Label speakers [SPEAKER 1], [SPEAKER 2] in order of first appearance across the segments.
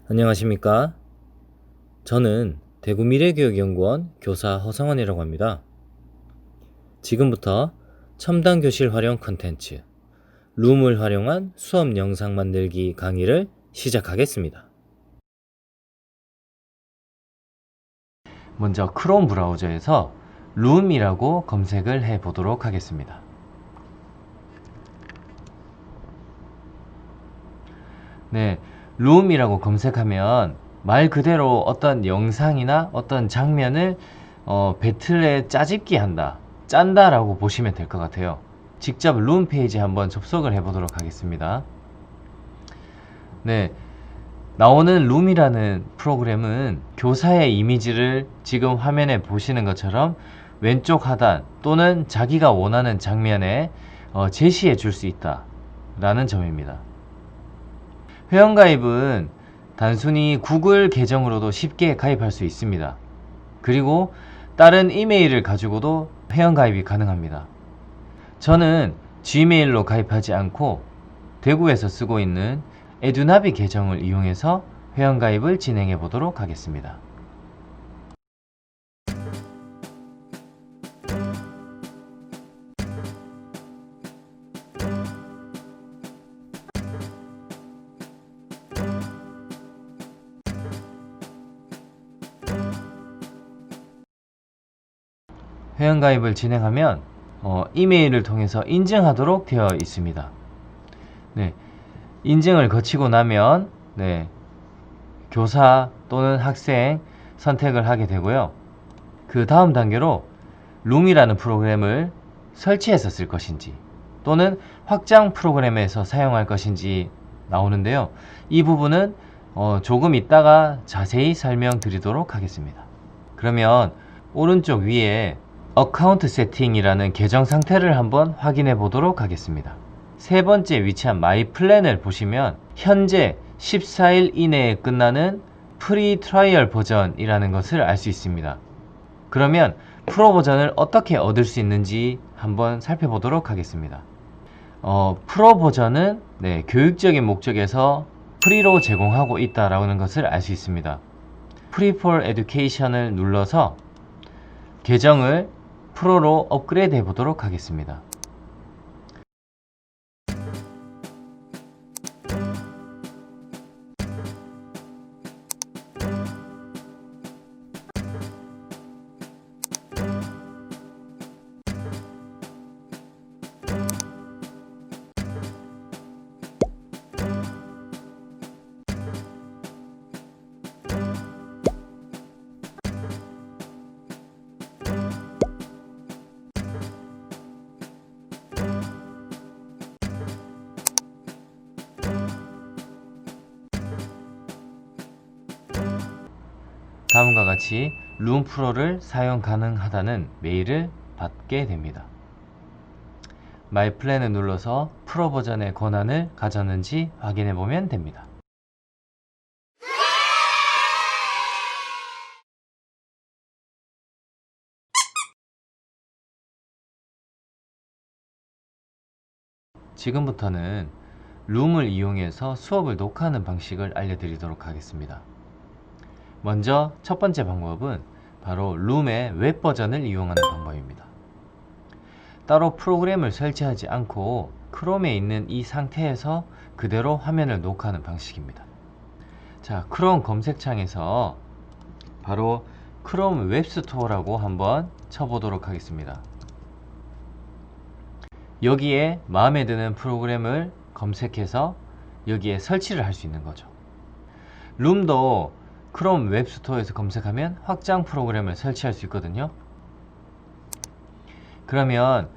[SPEAKER 1] 안녕하십니까? 저는 대구미래교육연구원 교사 허성원이라고 합니다. 지금부터 첨단 교실 활용 콘텐츠, 룸을 활용한 수업 영상 만들기 강의를 시작하겠습니다. 먼저 크롬 브라우저에서 룸이라고 검색을 해 보도록 하겠습니다. 네, 룸이라고 검색하면 말 그대로 어떤 영상이나 어떤 장면을 배틀에 짜집기 한다, 짠다 라고 보시면 될 것 같아요. 직접 룸 페이지 한번 접속을 해 보도록 하겠습니다. 네, 나오는 룸이라는 프로그램은 교사의 이미지를 지금 화면에 보시는 것처럼 왼쪽 하단 또는 자기가 원하는 장면에 제시해 줄 수 있다 라는 점입니다. 회원가입은 단순히 구글 계정으로도 쉽게 가입할 수 있습니다. 그리고 다른 이메일을 가지고도 회원가입이 가능합니다. 저는 지메일로 가입하지 않고 대구에서 쓰고 있는 에듀나비 계정을 이용해서 회원가입을 진행해 보도록 하겠습니다. 회원가입을 진행하면 이메일을 통해서 인증하도록 되어 있습니다. 네, 인증을 거치고 나면 교사 또는 학생 선택을 하게 되고요. 그 다음 단계로 룸이라는 프로그램을 설치해서 쓸 것인지 또는 확장 프로그램에서 사용할 것인지 나오는데요. 이 부분은 조금 있다가 자세히 설명드리도록 하겠습니다. 그러면 오른쪽 위에 어카운트 세팅이라는 계정 상태를 한번 확인해 보도록 하겠습니다. 세 번째 위치한 마이 플랜을 보시면 현재 14일 이내에 끝나는 프리 트라이얼 버전이라는 것을 알 수 있습니다. 그러면 프로 버전을 어떻게 얻을 수 있는지 한번 살펴보도록 하겠습니다. 프로 버전은 교육적인 목적에서 프리로 제공하고 있다라는 것을 알 수 있습니다. Free for Education을 눌러서 계정을 프로로 업그레이드 해 보도록 하겠습니다. 다음과 같이 룸 프로를 사용 가능하다는 메일을 받게 됩니다. 마이 플랜을 눌러서 프로 버전의 권한을 가졌는지 확인해 보면 됩니다. 지금부터는 룸을 이용해서 수업을 녹화하는 방식을 알려드리도록 하겠습니다. 먼저 첫 번째 방법은 바로 룸의 웹 버전을 이용하는 방법입니다. 따로 프로그램을 설치하지 않고 크롬에 있는 이 상태에서 그대로 화면을 녹화하는 방식입니다. 자, 크롬 검색창에서 바로 크롬 웹스토어라고 한번 쳐보도록 하겠습니다. 여기에 마음에 드는 프로그램을 검색해서 여기에 설치를 할 수 있는 거죠. 룸도 크롬 웹스토어에서 검색하면 확장 프로그램을 설치할 수 있거든요. 그러면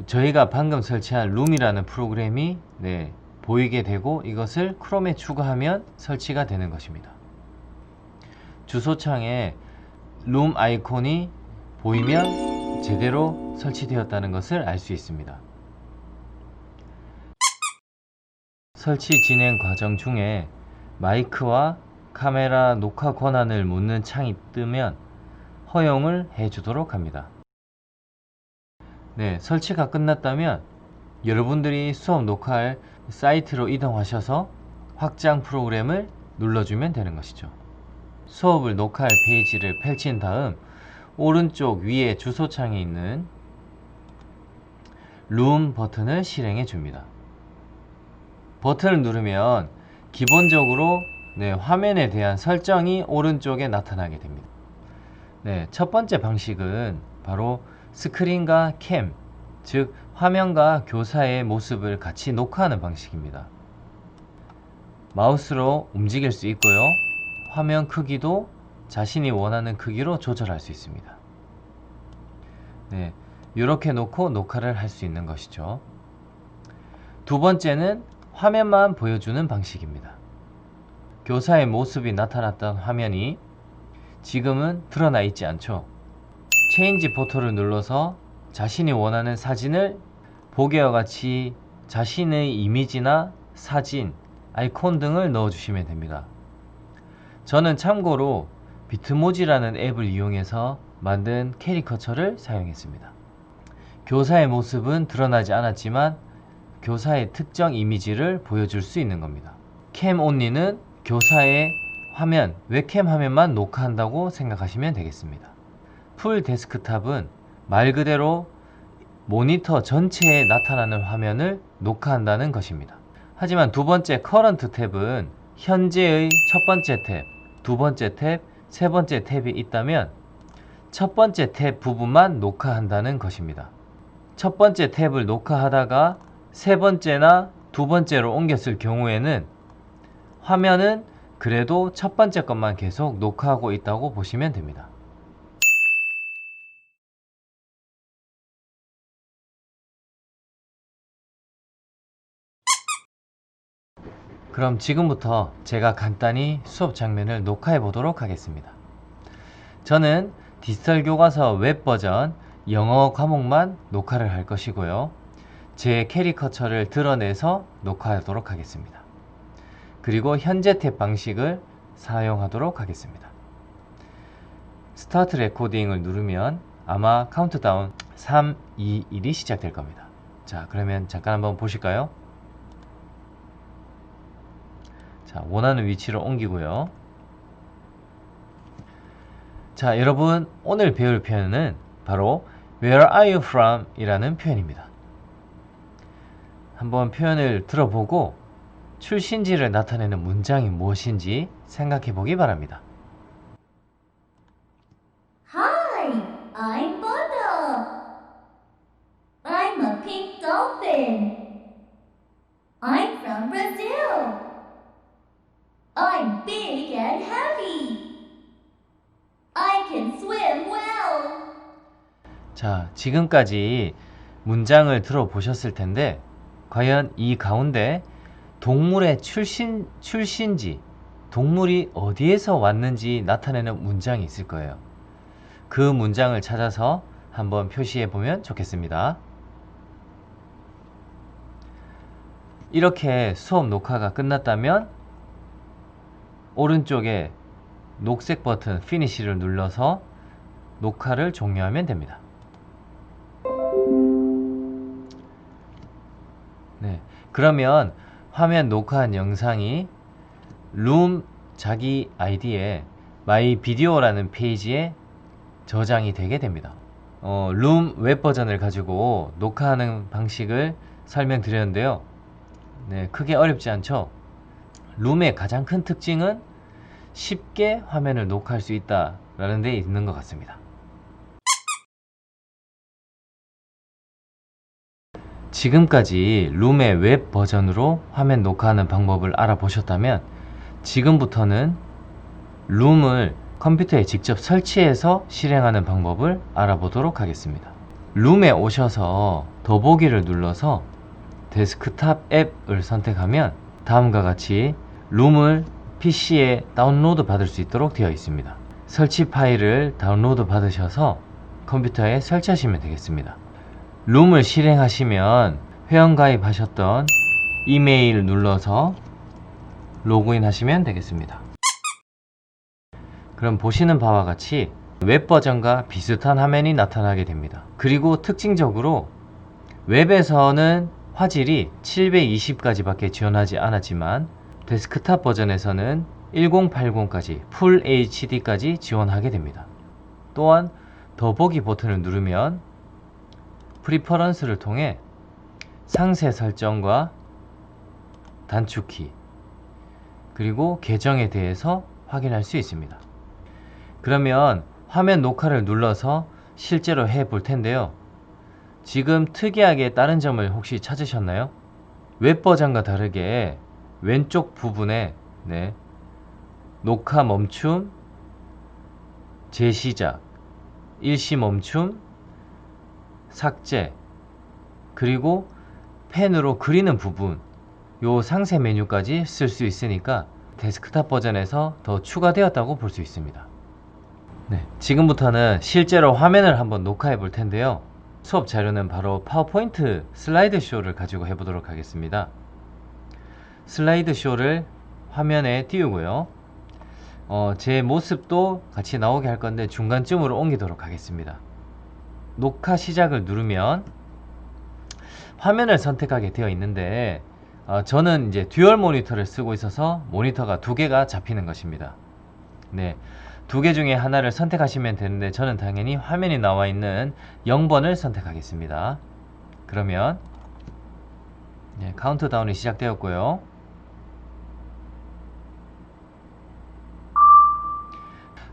[SPEAKER 1] 저희가 방금 설치한 룸이라는 프로그램이 보이게 되고 이것을 크롬에 추가하면 설치가 되는 것입니다. 주소창에 룸 아이콘이 보이면 제대로 설치되었다는 것을 알 수 있습니다. 설치 진행 과정 중에 마이크와 카메라 녹화 권한을 묻는 창이 뜨면 허용을 해주도록 합니다. 설치가 끝났다면 여러분들이 수업 녹화할 사이트로 이동하셔서 확장 프로그램을 눌러주면 되는 것이죠. 수업을 녹화할 페이지를 펼친 다음 오른쪽 위에 주소창에 있는 룸 버튼을 실행해 줍니다. 버튼을 누르면 기본적으로 화면에 대한 설정이 오른쪽에 나타나게 됩니다. 첫 번째 방식은 바로 스크린과 캠, 즉 화면과 교사의 모습을 같이 녹화하는 방식입니다. 마우스로 움직일 수 있고요. 화면 크기도 자신이 원하는 크기로 조절할 수 있습니다. 이렇게 놓고 녹화를 할 수 있는 것이죠. 두 번째는 화면만 보여주는 방식입니다. 교사의 모습이 나타났던 화면이 지금은 드러나 있지 않죠. 체인지 포토를 눌러서 자신이 원하는 사진을 보기와 같이 자신의 이미지나 사진, 아이콘 등을 넣어주시면 됩니다. 저는 참고로 비트모지라는 앱을 이용해서 만든 캐리커처를 사용했습니다. 교사의 모습은 드러나지 않았지만 교사의 특정 이미지를 보여줄 수 있는 겁니다. 캠 온리는 교사의 화면, 웹캠 화면만 녹화한다고 생각하시면 되겠습니다. 풀 데스크탑은 말 그대로 모니터 전체에 나타나는 화면을 녹화한다는 것입니다. 하지만 두 번째 커런트 탭은 현재의 첫 번째 탭, 두 번째 탭, 세 번째 탭이 있다면 첫 번째 탭 부분만 녹화한다는 것입니다. 첫 번째 탭을 녹화하다가 세 번째나 두 번째로 옮겼을 경우에는 화면은 그래도 첫 번째 것만 계속 녹화하고 있다고 보시면 됩니다. 그럼 지금부터 제가 간단히 수업 장면을 녹화해 보도록 하겠습니다. 저는 디지털 교과서 웹 버전 영어 과목만 녹화를 할 것이고요. 제 캐리커처를 드러내서 녹화하도록 하겠습니다. 그리고 현재 탭 방식을 사용하도록 하겠습니다. 스타트 레코딩을 누르면 아마 카운트다운 3, 2, 1이 시작될 겁니다. 자, 그러면 잠깐 한번 보실까요? 자, 원하는 위치로 옮기고요. 자, 여러분 오늘 배울 표현은 바로 Where are you from? 이라는 표현입니다. 한번 표현을 들어보고 출신지를 나타내는 문장이 무엇인지 생각해 보기 바랍니다.
[SPEAKER 2] Hi, I'm Bono. I'm a pink dolphin. I'm from Brazil. I'm big and heavy. I can swim well.
[SPEAKER 1] 자, 지금까지 문장을 들어보셨을 텐데 과연 이 가운데 동물의 출신지, 동물이 어디에서 왔는지 나타내는 문장이 있을 거예요. 그 문장을 찾아서 한번 표시해 보면 좋겠습니다. 이렇게 수업 녹화가 끝났다면 오른쪽에 녹색 버튼 Finish를 눌러서 녹화를 종료하면 됩니다. 그러면 화면 녹화한 영상이 룸 자기 아이디에 마이 비디오라는 페이지에 저장이 되게 됩니다. 룸 웹 버전을 가지고 녹화하는 방식을 설명드렸는데요. 크게 어렵지 않죠? 룸의 가장 큰 특징은 쉽게 화면을 녹화할 수 있다라는 데 있는 것 같습니다. 지금까지 룸의 웹 버전으로 화면 녹화하는 방법을 알아보셨다면 지금부터는 룸을 컴퓨터에 직접 설치해서 실행하는 방법을 알아보도록 하겠습니다. 룸에 오셔서 더보기를 눌러서 데스크탑 앱을 선택하면 다음과 같이 룸을 PC에 다운로드 받을 수 있도록 되어 있습니다. 설치 파일을 다운로드 받으셔서 컴퓨터에 설치하시면 되겠습니다. 룸을 실행하시면 회원가입하셨던 이메일 눌러서 로그인 하시면 되겠습니다. 그럼 보시는 바와 같이 웹 버전과 비슷한 화면이 나타나게 됩니다. 그리고 특징적으로 웹에서는 화질이 720까지 밖에 지원하지 않았지만 데스크탑 버전에서는 1080까지 풀 HD까지 지원하게 됩니다. 또한 더보기 버튼을 누르면 프리퍼런스를 통해 상세 설정과 단축키 그리고 계정에 대해서 확인할 수 있습니다. 그러면 화면 녹화를 눌러서 실제로 해볼 텐데요. 지금 특이하게 다른 점을 혹시 찾으셨나요? 웹 버전과 다르게 왼쪽 부분에 녹화 멈춤, 재시작, 일시 멈춤, 삭제, 그리고 펜으로 그리는 부분, 요 상세 메뉴까지 쓸 수 있으니까 데스크탑 버전에서 더 추가되었다고 볼 수 있습니다. 지금부터는 실제로 화면을 한번 녹화해 볼 텐데요. 수업 자료는 바로 파워포인트 슬라이드 쇼를 가지고 해보도록 하겠습니다. 슬라이드 쇼를 화면에 띄우고요. 제 모습도 같이 나오게 할 건데 중간쯤으로 옮기도록 하겠습니다. 녹화 시작을 누르면 화면을 선택하게 되어 있는데 저는 이제 듀얼 모니터를 쓰고 있어서 모니터가 두 개가 잡히는 것입니다. 두 개 중에 하나를 선택하시면 되는데 저는 당연히 화면이 나와 있는 0번을 선택하겠습니다. 그러면 카운트다운이 시작되었고요.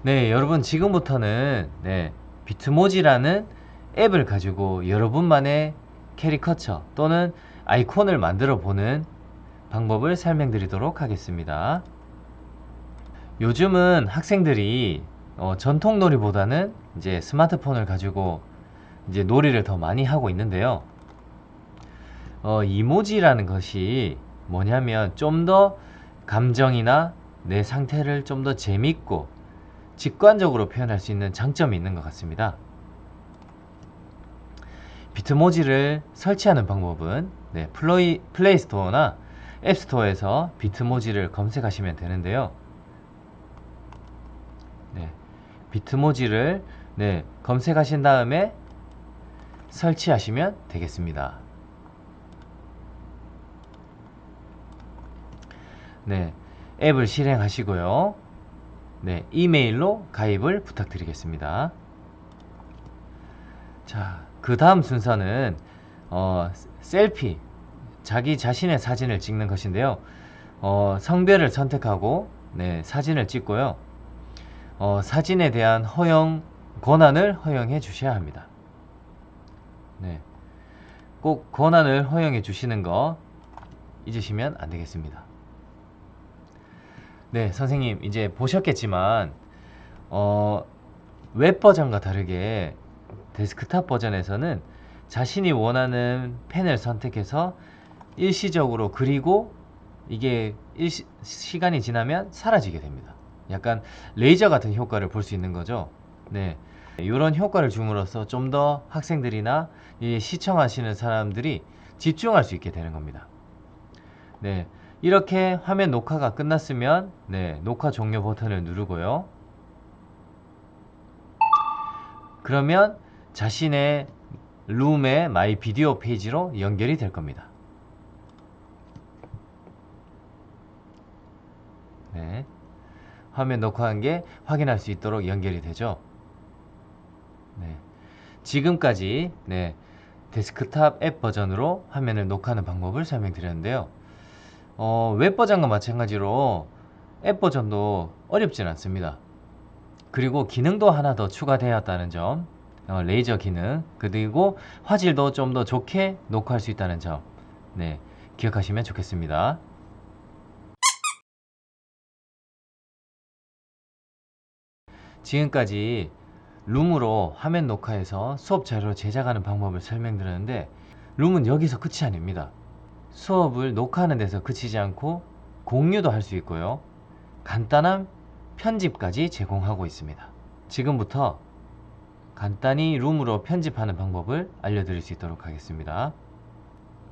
[SPEAKER 1] 여러분 지금부터는 비트모지라는 앱을 가지고 여러분만의 캐리커처 또는 아이콘을 만들어 보는 방법을 설명드리도록 하겠습니다. 요즘은 학생들이 전통 놀이보다는 이제 스마트폰을 가지고 이제 놀이를 더 많이 하고 있는데요. 이모지라는 것이 뭐냐면 좀 더 감정이나 내 상태를 좀 더 재밌고 직관적으로 표현할 수 있는 장점이 있는 것 같습니다. 비트모지를 설치하는 방법은 플레이스토어나 앱스토어에서 비트모지를 검색하시면 되는데요. 비트모지를 검색하신 다음에 설치하시면 되겠습니다. 앱을 실행하시고요. 이메일로 가입을 부탁드리겠습니다. 자, 그 다음 순서는 셀피, 자기 자신의 사진을 찍는 것인데요. 성별을 선택하고 사진을 찍고요. 사진에 대한 권한을 허용해 주셔야 합니다. 꼭 권한을 허용해 주시는 거 잊으시면 안 되겠습니다. 선생님 이제 보셨겠지만 웹 버전과 다르게 데스크탑 버전에서는 자신이 원하는 펜을 선택해서 일시적으로 그리고 이게 시간이 지나면 사라지게 됩니다. 약간 레이저 같은 효과를 볼 수 있는 거죠. 이런 효과를 줌으로써 좀 더 학생들이나 시청하시는 사람들이 집중할 수 있게 되는 겁니다. 이렇게 화면 녹화가 끝났으면 녹화 종료 버튼을 누르고요. 그러면 자신의 룸의 마이 비디오 페이지로 연결이 될 겁니다. 화면 녹화한 게 확인할 수 있도록 연결이 되죠. 지금까지 데스크탑 앱 버전으로 화면을 녹화하는 방법을 설명드렸는데요. 웹 버전과 마찬가지로 앱 버전도 어렵진 않습니다. 그리고 기능도 하나 더 추가되었다는 점, 레이저 기능, 그리고 화질도 좀 더 좋게 녹화할 수 있다는 점 기억하시면 좋겠습니다. 지금까지 룸으로 화면 녹화해서 수업 자료 제작하는 방법을 설명드렸는데 룸은 여기서 끝이 아닙니다. 수업을 녹화하는 데서 그치지 않고 공유도 할 수 있고요. 간단한 편집까지 제공하고 있습니다. 지금부터 간단히 룸으로 편집하는 방법을 알려드릴 수 있도록 하겠습니다.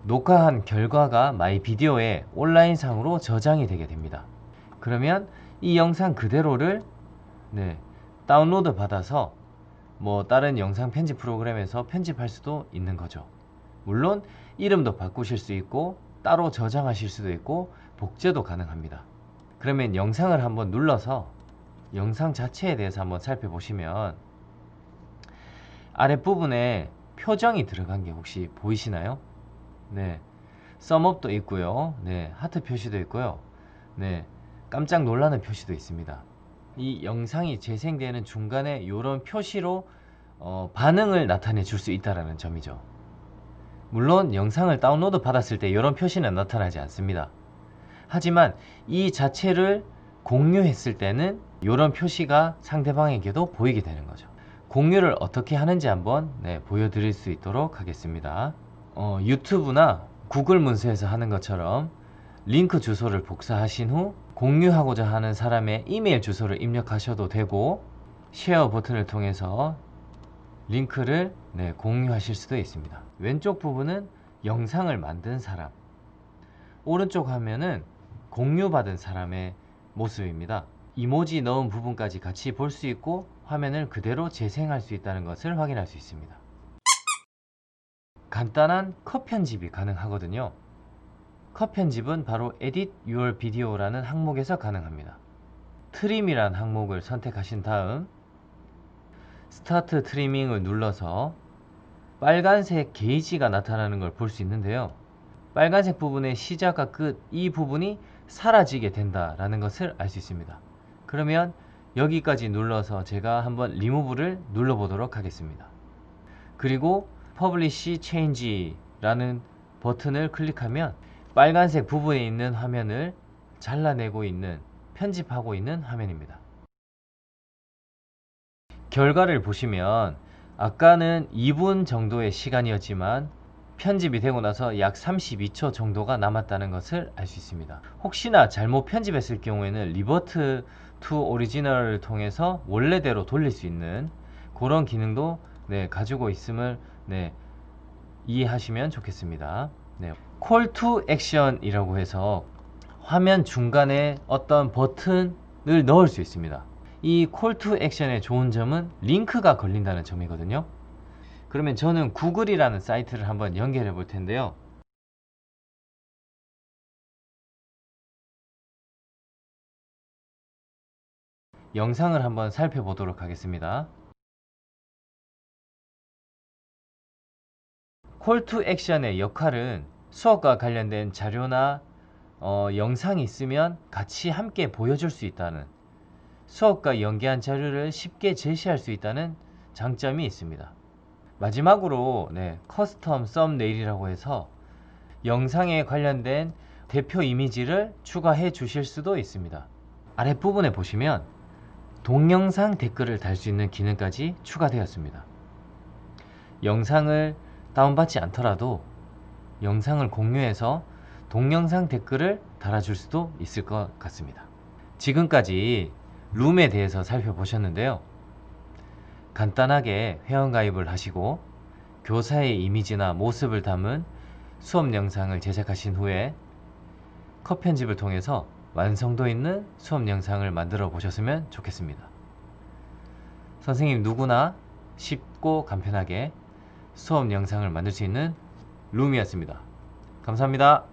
[SPEAKER 1] 녹화한 결과가 마이 비디오에 온라인상으로 저장이 되게 됩니다. 그러면 이 영상 그대로를 다운로드 받아서 다른 영상 편집 프로그램에서 편집할 수도 있는 거죠. 물론 이름도 바꾸실 수 있고 따로 저장하실 수도 있고 복제도 가능합니다. 그러면 영상을 한번 눌러서 영상 자체에 대해서 한번 살펴보시면 아랫부분에 표정이 들어간 게 혹시 보이시나요? 네, 썸업도 있고요. 네, 하트 표시도 있고요. 네, 깜짝 놀라는 표시도 있습니다. 이 영상이 재생되는 중간에 이런 표시로 반응을 나타내 줄 수 있다는 점이죠. 물론 영상을 다운로드 받았을 때 이런 표시는 나타나지 않습니다. 하지만 이 자체를 공유했을 때는 이런 표시가 상대방에게도 보이게 되는 거죠. 공유를 어떻게 하는지 한번 보여드릴 수 있도록 하겠습니다. 유튜브나 구글 문서에서 하는 것처럼 링크 주소를 복사하신 후 공유하고자 하는 사람의 이메일 주소를 입력하셔도 되고, 쉐어 버튼을 통해서 링크를 공유하실 수도 있습니다. 왼쪽 부분은 영상을 만든 사람, 오른쪽 화면은 공유받은 사람의 모습입니다. 이모지 넣은 부분까지 같이 볼 수 있고 화면을 그대로 재생할 수 있다는 것을 확인할 수 있습니다. 간단한 컷 편집이 가능하거든요. 컷 편집은 바로 Edit Your Video라는 항목에서 가능합니다. 트림이라는 항목을 선택하신 다음 스타트 트리밍을 눌러서 빨간색 게이지가 나타나는 걸 볼 수 있는데요. 빨간색 부분의 시작과 끝, 이 부분이 사라지게 된다라는 것을 알 수 있습니다. 그러면 여기까지 눌러서 제가 한번 리무브를 눌러보도록 하겠습니다. 그리고 Publish Change라는 버튼을 클릭하면 빨간색 부분에 있는 화면을 잘라내고 있는, 편집하고 있는 화면입니다. 결과를 보시면 아까는 2분 정도의 시간이었지만 편집이 되고 나서 약 32초 정도가 남았다는 것을 알 수 있습니다. 혹시나 잘못 편집했을 경우에는 리버트 투 오리지널을 통해서 원래대로 돌릴 수 있는 그런 기능도 가지고 있음을 이해하시면 좋겠습니다. 콜 투 액션이라고 해서 화면 중간에 어떤 버튼을 넣을 수 있습니다. 이 콜 투 액션의 좋은 점은 링크가 걸린다는 점이거든요. 그러면 저는 구글이라는 사이트를 한번 연결해 볼 텐데요. 영상을 한번 살펴보도록 하겠습니다. 콜 투 액션의 역할은 수업과 관련된 자료나 영상이 있으면 같이 함께 보여줄 수 있다는, 수업과 연계한 자료를 쉽게 제시할 수 있다는 장점이 있습니다. 마지막으로 커스텀 썸네일이라고 해서 영상에 관련된 대표 이미지를 추가해 주실 수도 있습니다. 아랫부분에 보시면 동영상 댓글을 달 수 있는 기능까지 추가되었습니다. 영상을 다운받지 않더라도 영상을 공유해서 동영상 댓글을 달아줄 수도 있을 것 같습니다. 지금까지 룸에 대해서 살펴보셨는데요. 간단하게 회원가입을 하시고 교사의 이미지나 모습을 담은 수업 영상을 제작하신 후에 컷 편집을 통해서 완성도 있는 수업 영상을 만들어 보셨으면 좋겠습니다. 선생님 누구나 쉽고 간편하게 수업 영상을 만들 수 있는 룸이었습니다. 감사합니다.